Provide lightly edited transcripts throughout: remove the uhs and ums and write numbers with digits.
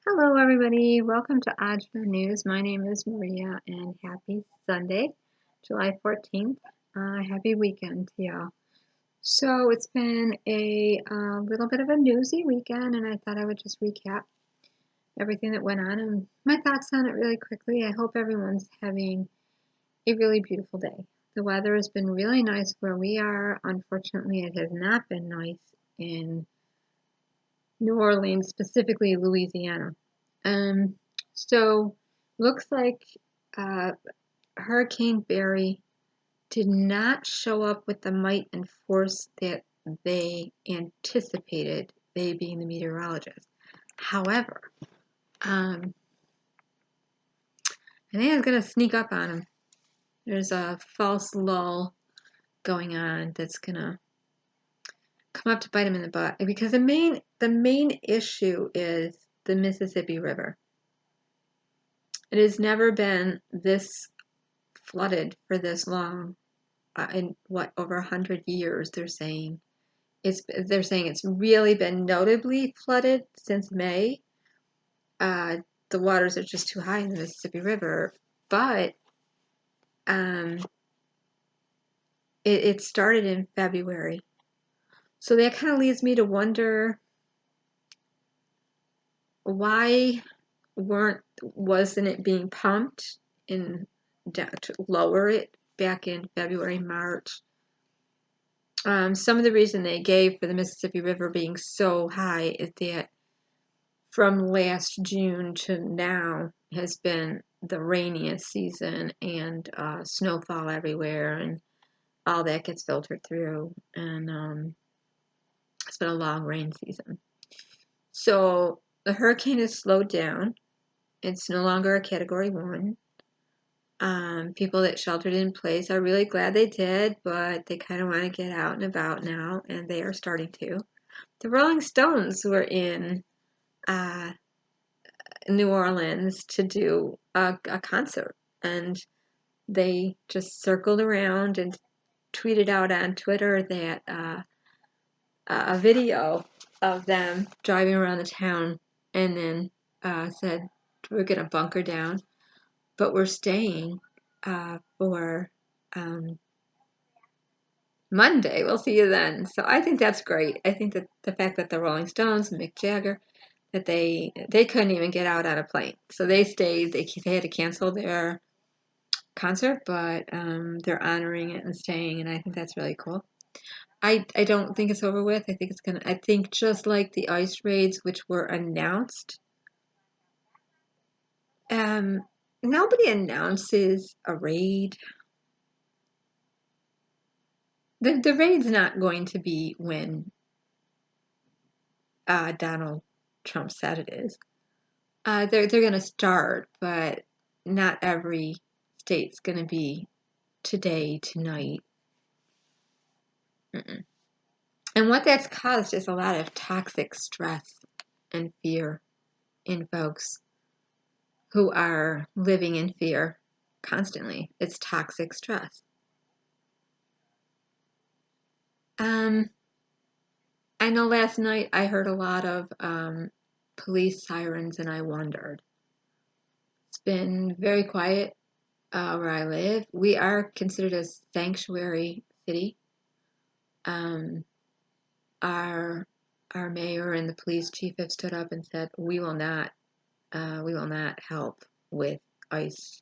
Hello, everybody. Welcome to Agita News. My name is Maria, and happy Sunday, July 14th. Happy weekend to y'all. So it's been a little bit of a newsy weekend, and I thought I would just recap everything that went on and my thoughts on it really quickly. I hope everyone's having a really beautiful day. The weather has been really nice where we are. Unfortunately, it has not been nice in New Orleans, specifically Louisiana. So looks like uh, Hurricane Barry did not show up with the might and force that they anticipated, they being the meteorologists. However, I think it's going to sneak up on them. There's a false lull going on that's going to come up to bite them in the butt, because the main issue is the Mississippi River. It has never been this flooded for this long. In over 100 years, they're saying it's really been notably flooded since May. The waters are just too high in the Mississippi River, but it started in February. So that kind of leads me to wonder, why wasn't it being pumped to lower it back in February, March? Some of the reason they gave for the Mississippi River being so high is that from last June to now has been the rainiest season, and snowfall everywhere, and all that gets filtered through, and it's been a long rain season. So the hurricane has slowed down. It's no longer a Category 1. People that sheltered in place are really glad they did, but they kind of want to get out and about now, and they are starting to. The Rolling Stones were in New Orleans to do a concert, and they just circled around and tweeted out on Twitter that a video of them driving around the town, and then said, we're going to bunker down, but we're staying for Monday. We'll see you then. So I think that's great. I think that the fact that the Rolling Stones and Mick Jagger, that they couldn't even get out on a plane, so they stayed. They had to cancel their concert, but they're honoring it and staying, and I think that's really cool. I don't think it's over with. I think just like the ice raids, which were announced, nobody announces a raid. The raid's not going to be when Donald Trump said it is. They're going to start, but not every state's going to be today, tonight. Mm-mm. And what that's caused is a lot of toxic stress and fear in folks who are living in fear constantly. It's toxic stress. I know last night I heard a lot of police sirens, and I wondered. It's been very quiet where I live. We are considered a sanctuary city. Our mayor and the police chief have stood up and said, we will not help with ICE.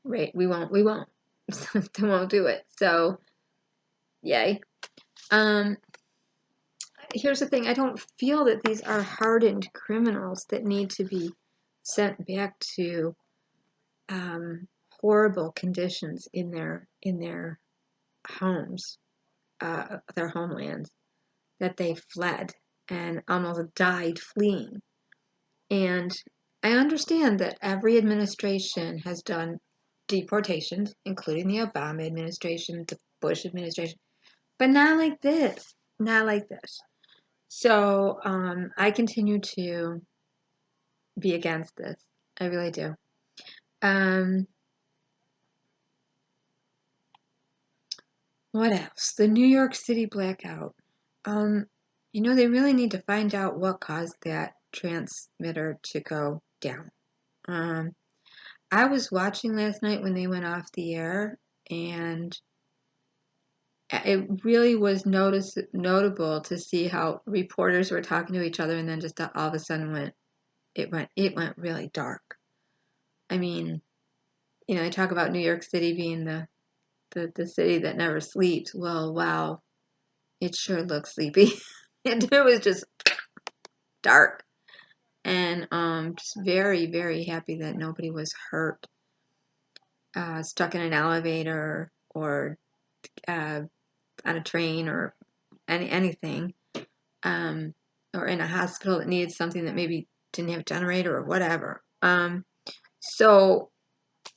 Right, we won't. They won't do it. So, yay. Here's the thing. I don't feel that these are hardened criminals that need to be sent back to horrible conditions in their homes, their homelands, that they fled and almost died fleeing. And I understand that every administration has done deportations, including the Obama administration, the Bush administration, but not like this. Not like this. So I continue to be against this. I really do. What else? The New York City blackout. they really need to find out what caused that transmitter to go down. I was watching last night when they went off the air, and it really was notable to see how reporters were talking to each other, and then just all of a sudden it went really dark. I mean, they talk about New York City being the city that never sleeps. Well, wow, it sure looks sleepy. And it was just dark. And just very, very happy that nobody was hurt, stuck in an elevator or on a train or anything, or in a hospital that needed something that maybe didn't have a generator or whatever. So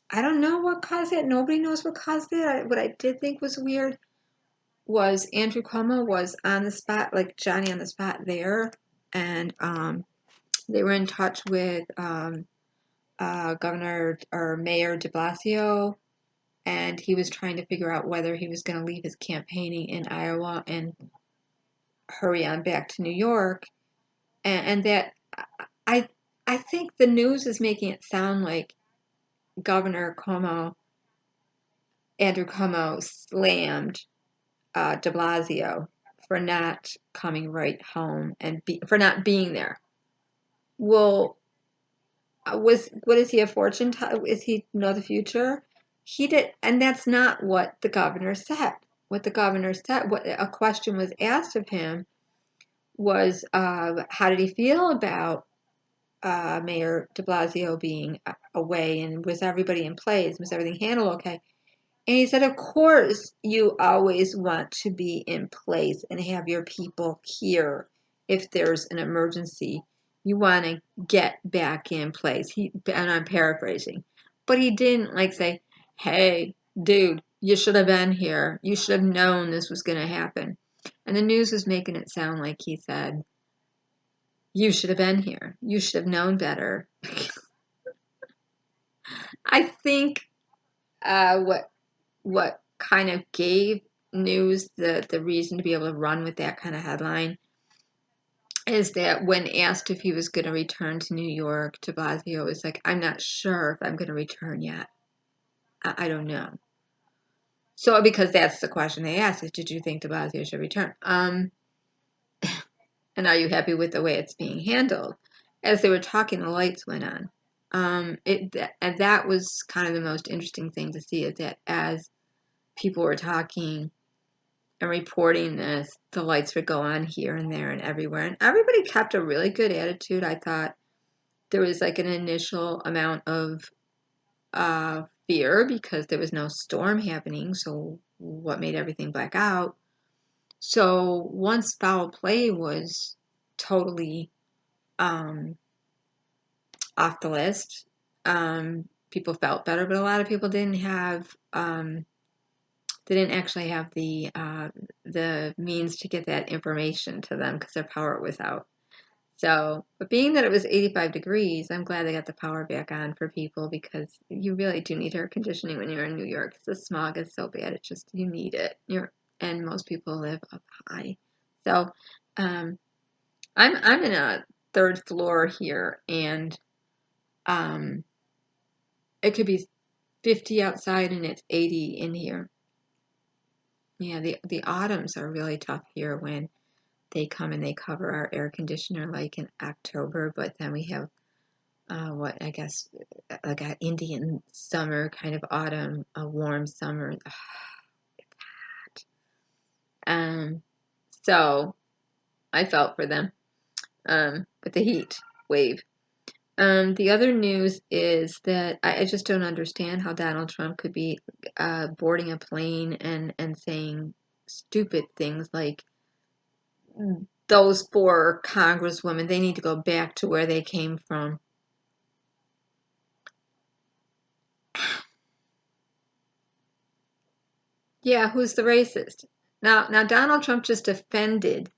I don't know what caused it. Nobody knows what caused it. What I did think was weird was Andrew Cuomo was on the spot, like Johnny on the spot there, and they were in touch with Governor or Mayor De Blasio, and he was trying to figure out whether he was going to leave his campaigning in Iowa and hurry on back to New York, and that I I think the news is making it sound like Governor Cuomo, Andrew Cuomo, slammed De Blasio for not coming right home and for not being there. Well, what is he, a fortune teller? Is he know the future? He did, and that's not what the governor said. What the governor said, what a question was asked of him was, how did he feel about Mayor De Blasio being away, and was everybody in place? Was everything handled okay? And he said, of course, you always want to be in place and have your people here if there's an emergency. You want to get back in place. And I'm paraphrasing, but he didn't like say, hey, dude, you should have been here. You should have known this was going to happen. And the news was making it sound like he said, you should have been here. You should have known better. I think what kind of gave news the reason to be able to run with that kind of headline is that when asked if he was going to return to New York, De Blasio was like, I'm not sure if I'm going to return yet. I don't know. So because that's the question they asked is, did you think De Blasio should return? And are you happy with the way it's being handled? As they were talking, the lights went on. And that was kind of the most interesting thing to see, is that as people were talking and reporting this, the lights would go on here and there and everywhere. And everybody kept a really good attitude. I thought there was like an initial amount of fear because there was no storm happening. So what made everything black out? So once foul play was totally off the list, people felt better, but a lot of people didn't have they didn't actually have the means to get that information to them because their power was out. So, but being that it was 85 degrees, I'm glad they got the power back on for people, because you really do need air conditioning when you're in New York. The smog is so bad; it's just, you need it. And most people live up high. So, I'm in a third floor here, and it could be 50 outside and it's 80 in here. Yeah, the autumns are really tough here when they come and they cover our air conditioner like in October, but then we have what I guess like an Indian summer kind of autumn, a warm summer. So I felt for them with the heat wave. The other news is that I just don't understand how Donald Trump could be boarding a plane and saying stupid things like, those 4 Congresswomen, they need to go back to where they came from. Yeah, who's the racist? Now Donald Trump just offended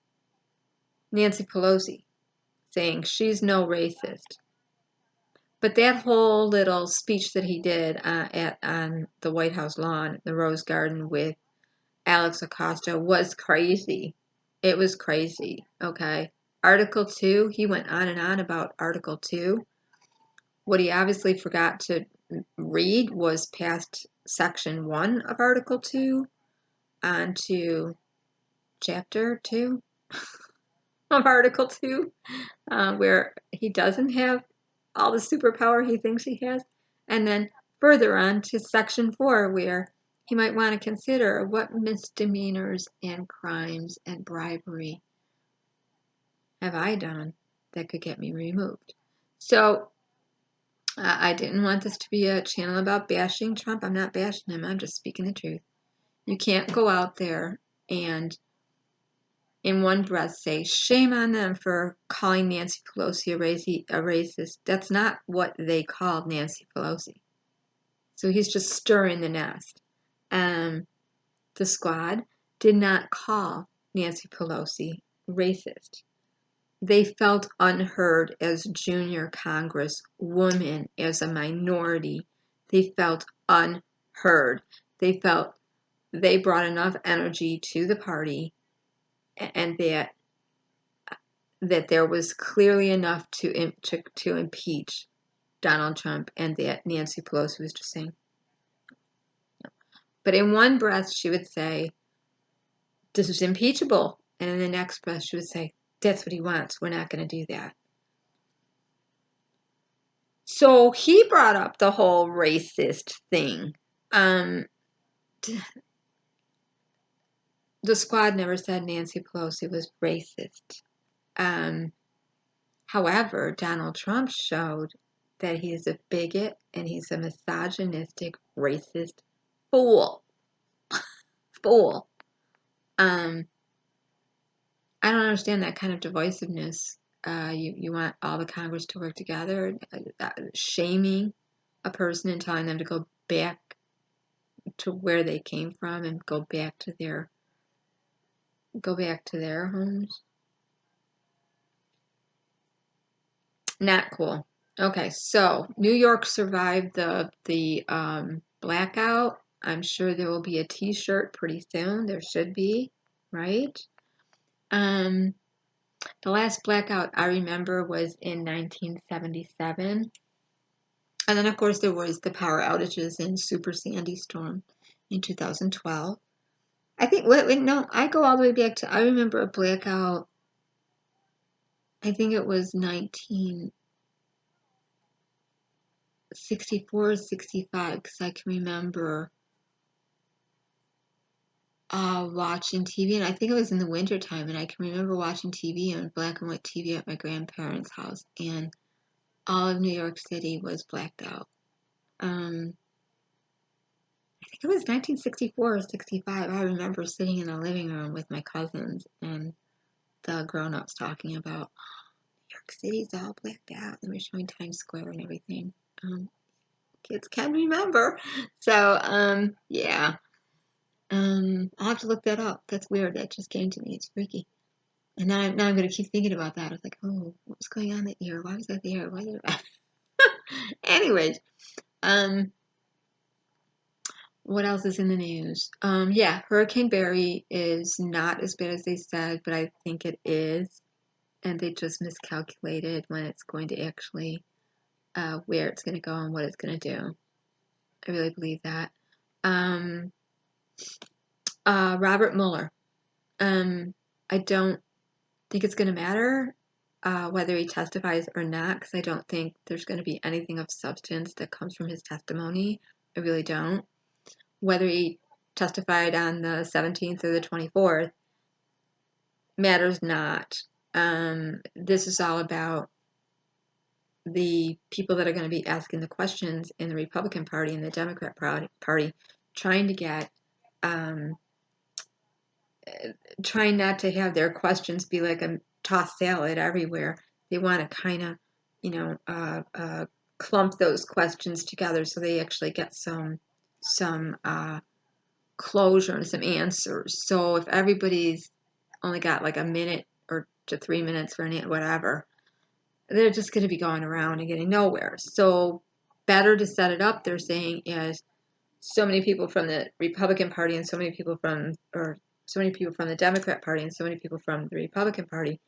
Nancy Pelosi, saying she's no racist. But that whole little speech that he did on the White House lawn, the Rose Garden, with Alex Acosta was crazy. It was crazy, okay? Article 2, he went on and on about Article 2. What he obviously forgot to read was past Section 1 of Article 2 on to Chapter 2 of Article 2, where he doesn't have all the superpower he thinks he has. And then further on to Section 4, where he might want to consider what misdemeanors and crimes and bribery have I done that could get me removed. So I didn't want this to be a channel about bashing Trump. I'm not bashing him. I'm just speaking the truth. You can't go out there and in one breath say, shame on them for calling Nancy Pelosi a racist. That's not what they called Nancy Pelosi. So he's just stirring the nest. The squad did not call Nancy Pelosi racist. They felt unheard as junior Congresswomen, as a minority. They felt unheard. They felt they brought enough energy to the party and that there was clearly enough to impeach Donald Trump, and that Nancy Pelosi was just saying no. But in one breath, she would say, this is impeachable. And in the next breath, she would say, that's what he wants. We're not going to do that. So he brought up the whole racist thing. The squad never said Nancy Pelosi was racist. However, Donald Trump showed that he is a bigot and he's a misogynistic, racist fool. Fool. I don't understand that kind of divisiveness. You want all the Congress to work together, shaming a person and telling them to go back to where they came from and go back to their homes. Not cool. Okay, so New York survived the blackout. I'm sure there will be a T-shirt pretty soon. There should be, right? The last blackout I remember was in 1977. And then, of course, there was the power outages in Super Sandy Storm in 2012. I think, no, I go all the way back to, I remember a blackout, I think it was 1964 or 65, because I can remember watching TV, and I think it was in the winter time, and I can remember watching TV on black and white TV at my grandparents' house, and all of New York City was blacked out. I think it was 1964 or 65. I remember sitting in a living room with my cousins and the grown-ups talking about New York City's all blacked out. They were showing Times Square and everything. Kids can remember. So, yeah. I'll have to look that up. That's weird. That just came to me. It's freaky. And now I'm going to keep thinking about that. I was like, oh, what was going on that year? Why was that there? Why did it... Anyways, what else is in the news? Yeah, Hurricane Barry is not as bad as they said, but I think it is. And they just miscalculated when it's going to actually, where it's going to go and what it's going to do. I really believe that. Robert Mueller. I don't think it's going to matter whether he testifies or not, because I don't think there's going to be anything of substance that comes from his testimony. I really don't. Whether he testified on the 17th or the 24th matters not. This is all about the people that are going to be asking the questions in the Republican Party and the Democrat Party, trying to get, trying not to have their questions be like a tossed salad everywhere. They want to kind of, clump those questions together so they actually get some closure and some answers. So if everybody's only got like a minute or to 3 minutes for whatever, they're just going to be going around and getting nowhere. So better to set it up, they're saying, as so many people from the Republican Party and so many people from, or so many people from the Democrat Party and so many people from the Republican Party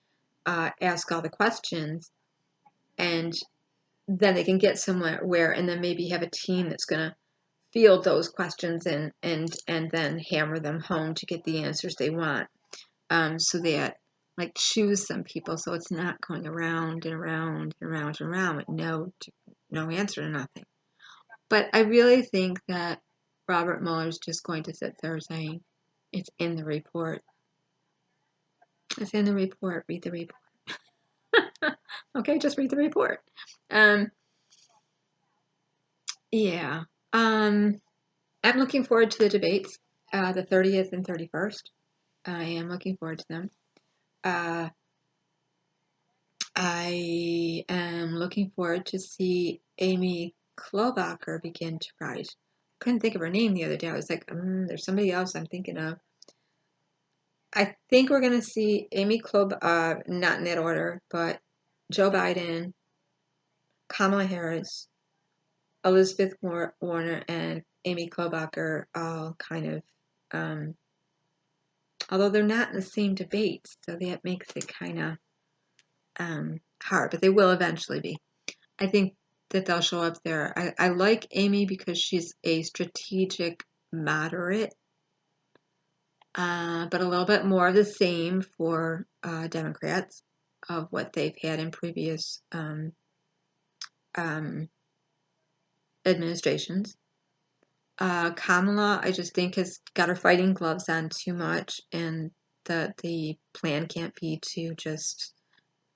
ask all the questions, and then they can get somewhere and then maybe have a team that's going to field those questions and then hammer them home to get the answers they want. So that, like, choose some people so it's not going around and around and around and around with no answer to nothing. But I really think that Robert Mueller's just going to sit there saying, it's in the report. It's in the report. Read the report. Okay, just read the report. Yeah. I'm looking forward to the debates, the 30th and 31st. I am looking forward to them. I am looking forward to see Amy Klobuchar begin to rise. Couldn't think of her name the other day. I was like, there's somebody else I'm thinking of. I think we're going to see Amy Klobuchar, not in that order, but Joe Biden, Kamala Harris, Elizabeth Warner, and Amy Klobuchar all kind of, although they're not in the same debates, so that makes it kind of hard, but they will eventually be. I think that they'll show up there. I like Amy because she's a strategic moderate, but a little bit more of the same for Democrats of what they've had in previous administrations. Kamala, I just think, has got her fighting gloves on too much, and the plan can't be to just,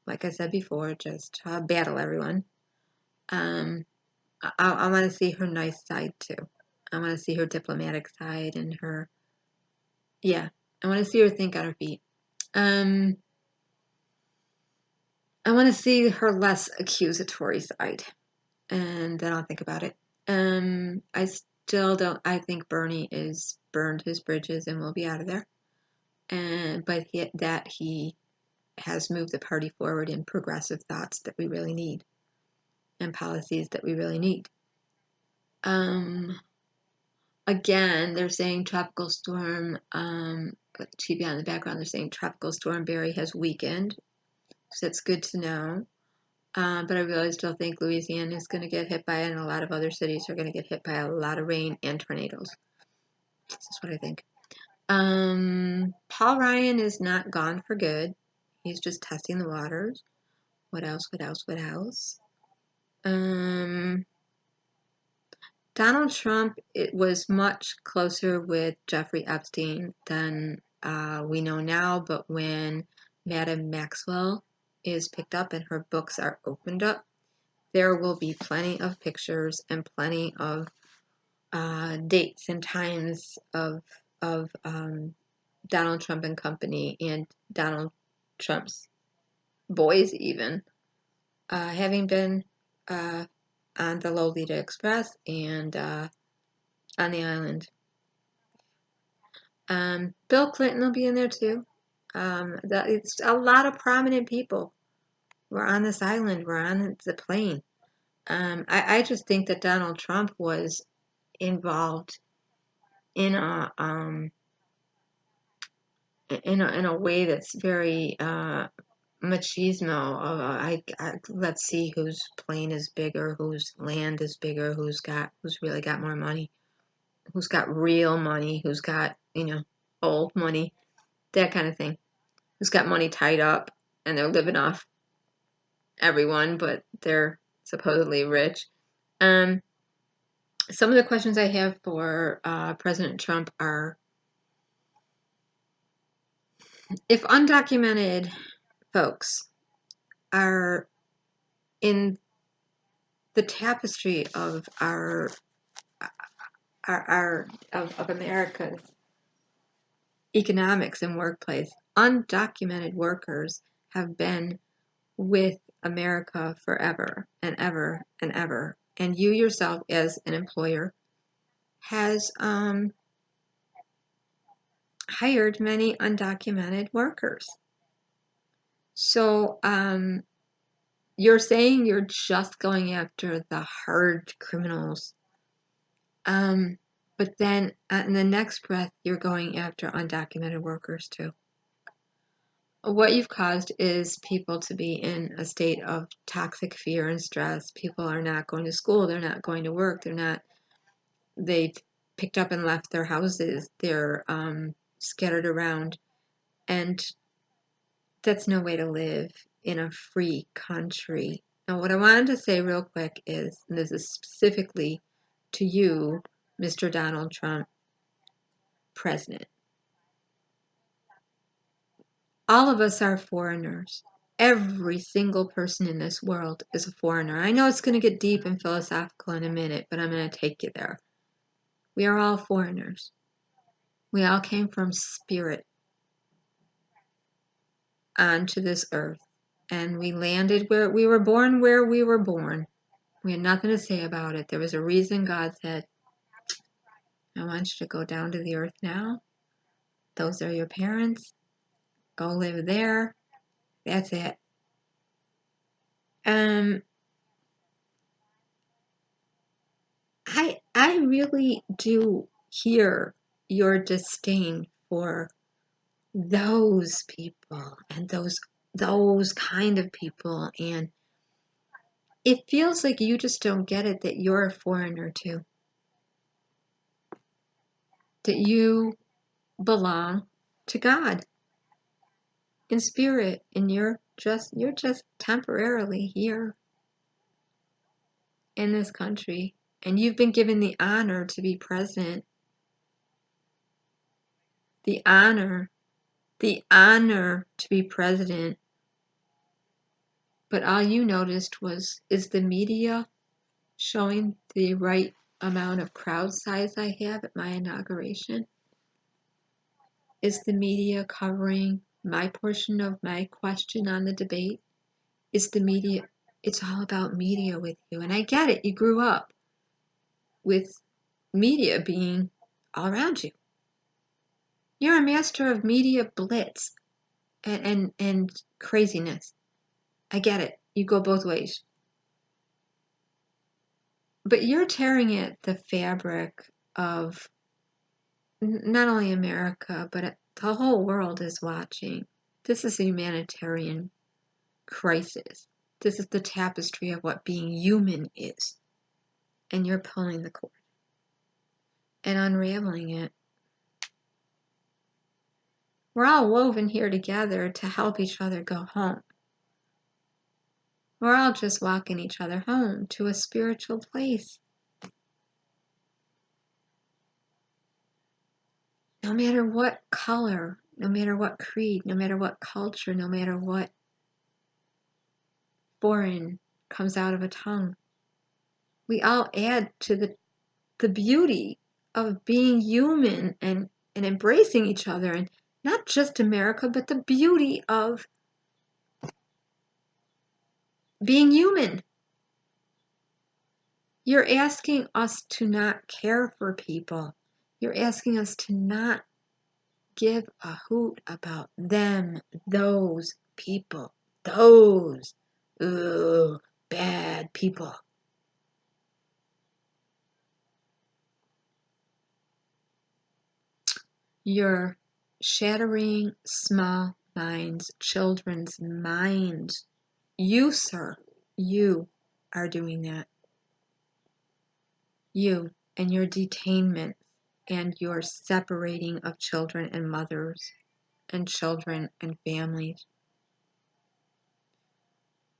like I said before, just battle everyone. I want to see her nice side too. I want to see her diplomatic side and her, I want to see her think on her feet. I want to see her less accusatory side, and then I'll think about it. I still don't. I think Bernie is burned his bridges and will be out of there. But he has moved the party forward in progressive thoughts that we really need, and policies that we really need. Again, they're saying Tropical Storm, TV on the background, they're saying Tropical Storm Barry has weakened, so it's good to know. But I really still think Louisiana is going to get hit by it, and a lot of other cities are going to get hit by a lot of rain and tornadoes. That's what I think. Paul Ryan is not gone for good. He's just testing the waters. What else? Donald Trump, it was much closer with Jeffrey Epstein than we know now, but when Madam Maxwell is picked up and her books are opened up, there will be plenty of pictures and plenty of dates and times of Donald Trump and company and Donald Trump's boys even having been on the Lolita Express and on the island. Bill Clinton will be in there too. It's a lot of prominent people were on this island, were on the plane. I just think that Donald Trump was involved in a way that's very machismo. Let's see whose plane is bigger, whose land is bigger, who's really got more money, who's got real money, who's got old money, that kind of thing. Who's got money tied up and they're living off everyone, but they're supposedly rich. Some of the questions I have for President Trump are, if undocumented folks are in the tapestry of of America's economics and workplace, undocumented workers have been with America forever and ever and ever, and you yourself as an employer has hired many undocumented workers. So you're saying you're just going after the hard criminals. But then in the next breath, you're going after undocumented workers too. What you've caused is people to be in a state of toxic fear and stress. People are not going to school. They're not going to work. They've picked up and left their houses. They're scattered around. And that's no way to live in a free country. Now, what I wanted to say real quick is, and this is specifically to you, Mr. Donald Trump, President. All of us are foreigners. Every single person in this world is a foreigner. I know it's going to get deep and philosophical in a minute, but I'm going to take you there. We are all foreigners. We all came from spirit onto this earth, and we landed where we were born. We had nothing to say about it. There was a reason God said, I want you to go down to the earth now. Those are your parents. Go live there. That's it. I really do hear your disdain for those people and those kind of people, and it feels like you just don't get it that you're a foreigner too. That you belong to God in spirit, and you're just temporarily here in this country, and you've been given the honor to be president. The honor to be president. But all you noticed is the media showing the right amount of crowd size I have at my inauguration? Is the media covering my portion of my question on the debate? Is the media, it's all about media with you. And I get it, you grew up with media being all around you. You're a master of media blitz and craziness. I get it. You go both ways. But you're tearing at the fabric of not only America, but the whole world is watching. This is a humanitarian crisis. This is the tapestry of what being human is. And you're pulling the cord and unraveling it. We're all woven here together to help each other go home. We're all just walking each other home to a spiritual place. No matter what color, no matter what creed, no matter what culture, no matter what foreign comes out of a tongue, we all add to the beauty of being human and embracing each other, and not just America, but the beauty of being human. You're asking us to not care for people. You're asking us to not give a hoot about them, those people, those bad people. You're shattering small minds, children's minds. You, sir, you are doing that. You and your detainment and your separating of children and mothers and children and families.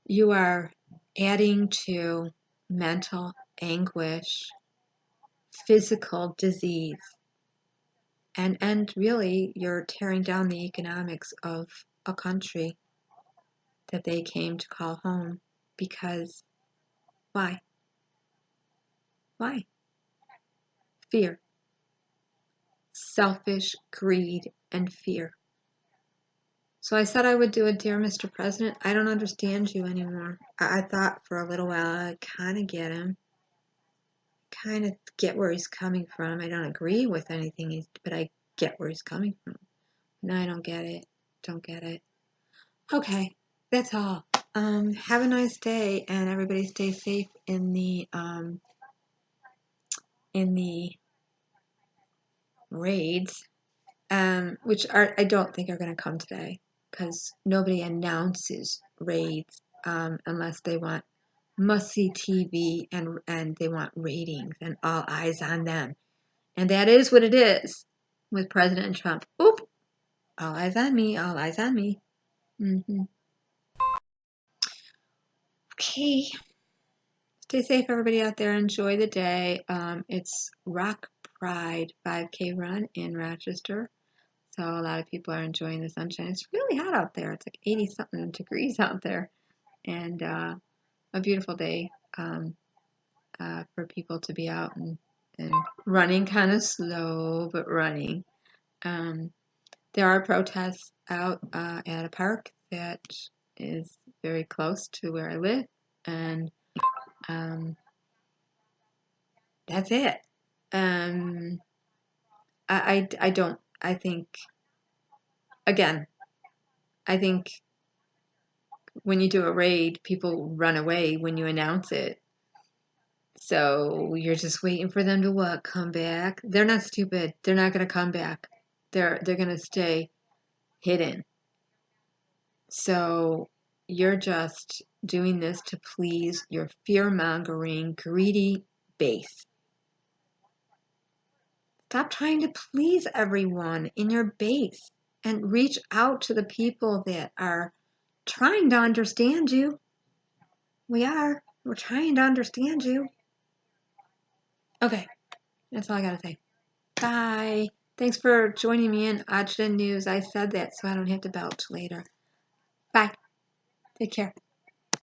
You are adding to mental anguish, physical disease, and really you're tearing down the economics of a country that they came to call home. Because why? Why? Fear. Selfish greed and fear. So I said I would do a Dear Mr. President. I don't understand you anymore. I thought for a little while I kind of get him. Kind of get where he's coming from. I don't agree with anything, but I get where he's coming from. No, I don't get it. Don't get it. Okay, that's all. Have a nice day, and everybody stay safe in the raids, which I don't think are going to come today because nobody announces raids unless they want must-see TV and they want ratings and all eyes on them. And that is what it is with President Trump. Oop! All eyes on me, all eyes on me. Okay. Stay safe, everybody out there. Enjoy the day. It's Rock Pride 5K run in Rochester. So a lot of people are enjoying the sunshine. It's really hot out there. It's like 80-something degrees out there. And a beautiful day for people to be out and running kind of slow, but running. There are protests out at a park that is very close to where I live. And that's it. I think, again, I think when you do a raid, people run away when you announce it. So you're just waiting for them to what? Come back? They're not stupid. They're not going to come back. They're going to stay hidden. So you're just doing this to please your fear-mongering, greedy base. Stop trying to please everyone in your base and reach out to the people that are trying to understand you. We're trying to understand you. Okay, that's all I gotta say. Bye. Thanks for joining me in Agita News. I said that so I don't have to belch later. Bye. Take care.